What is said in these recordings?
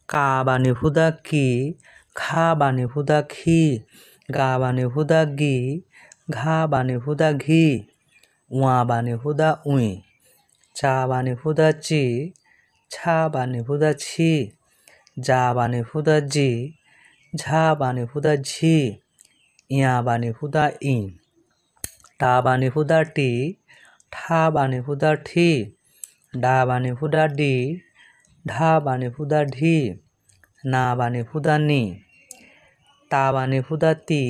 কা বানে হুদা কি, খা বানে হুদা খি, গা বানে হুদা গি, ঘা বানে হুদা ঘি, ওয়া বানে হুদা উই, চা বানে হুদা চি, ছা বানে হুদা ছি, যা বানে হুদা জি, ঝা বানে হুদা ঝি, ইয়া বানে হুদা ই, টা বানে হুদা টি, ঠা বানে হুদা ঠি, ডা বানে হুদা ডি, ঢা বানে হুদা ঢি, না বানে হুদা নি, তা বানে হুদা তি,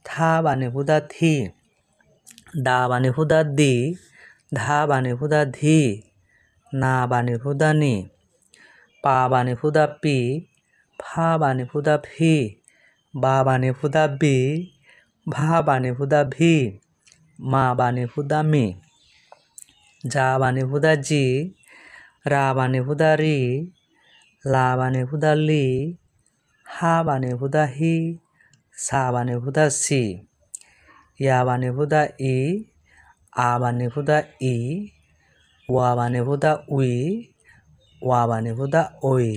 থা বানে হুদা থি, দা বানে হুদা দি, ধা বানে হুদা ধি, না বানে হুদা নি, পা বানে হুদা পি, ফা বানে হুদা ফি, বা বানে হুদা বি, ভা বানে হুদা ভি, মা বানে হুদা মি, যা বানে হুদা জি, রা বানে হুদা রি, লা বানে হুদা লি, হা বানে হুদা হি, সা বানে হুদা সি, ইয়া বানে হুদা ই, আ বানে হুদা ই, ওয়া বানে হুদা উই, ওয়া বানে হুদা ওই।